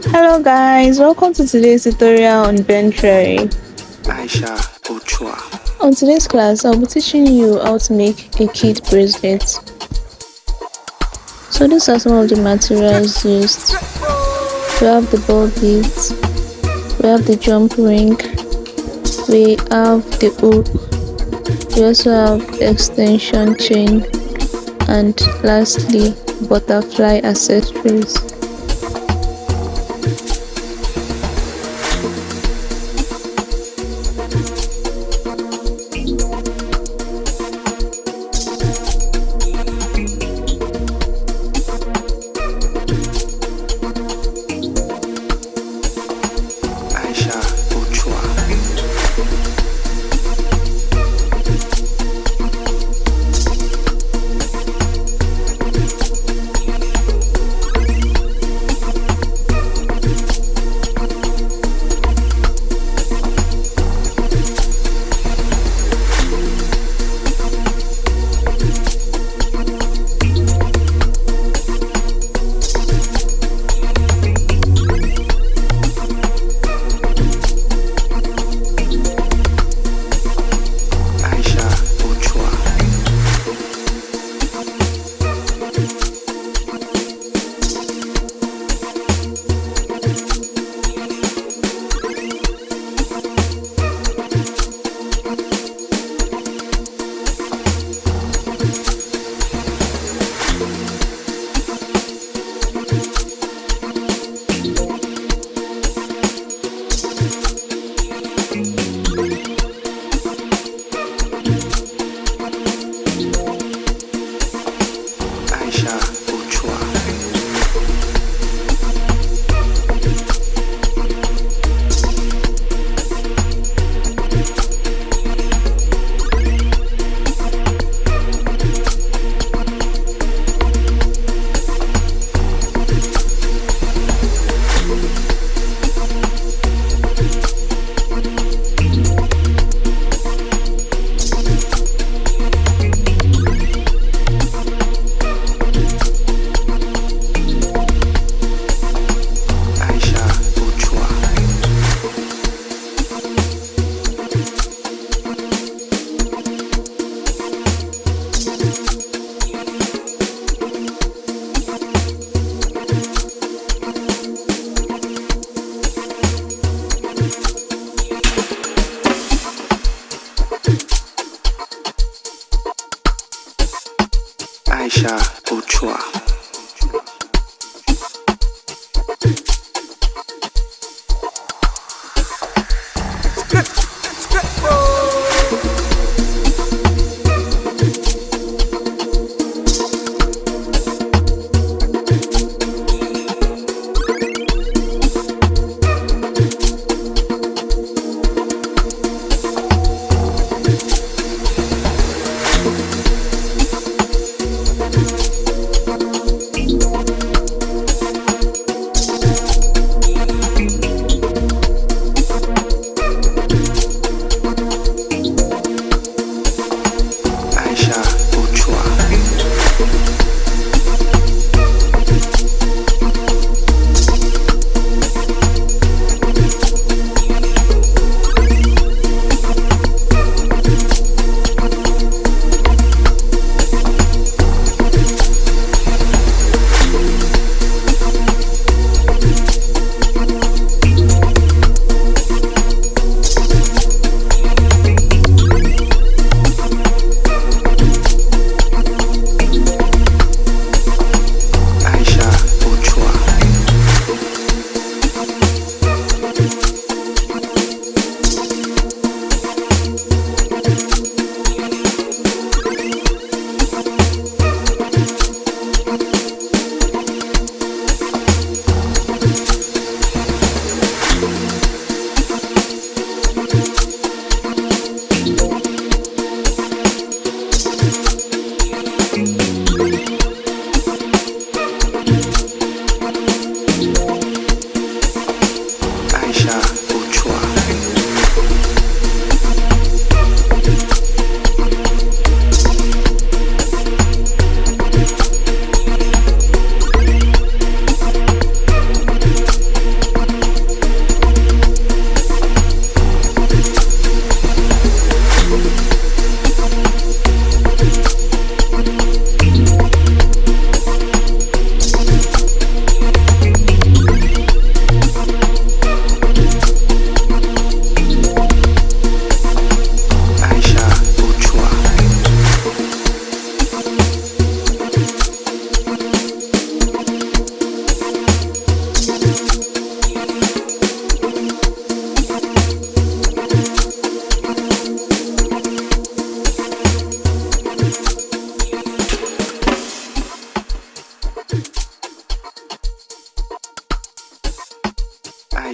Hello guys, welcome to today's tutorial on Jewellery. AISHA OCHUWA. On today's class, I'll be teaching you how to make a kid bracelet. So these are some of the materials used. We have the ball beads, we have the jump ring, we have the hook, we also have extension chain, and lastly butterfly accessories. AISHA OCHUWA.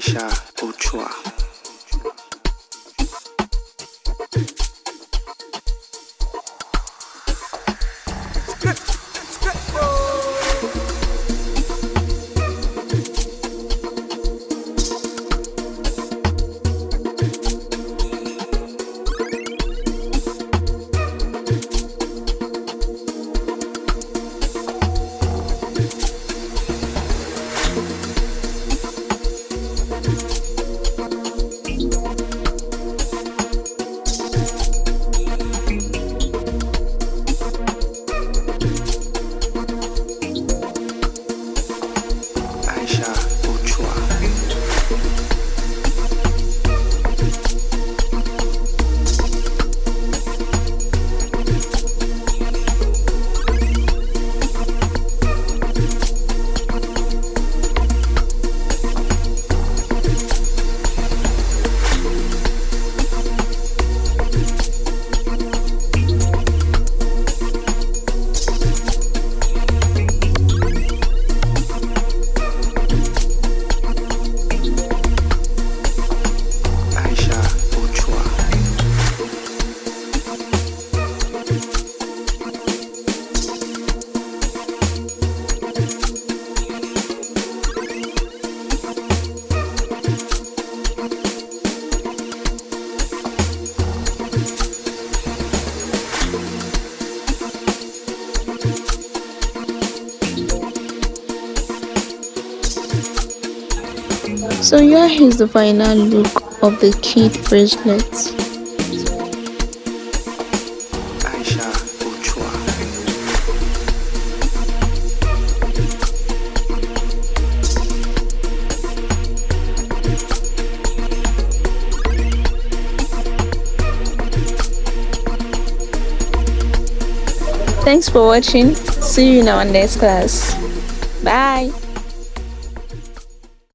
AISHA OCHUWA. AISHA OCHUWA. AISHA OCHUWA. So here is the final look of the kid bracelets. AISHA OCHUWA. Thanks for watching. See you in our next class. Bye.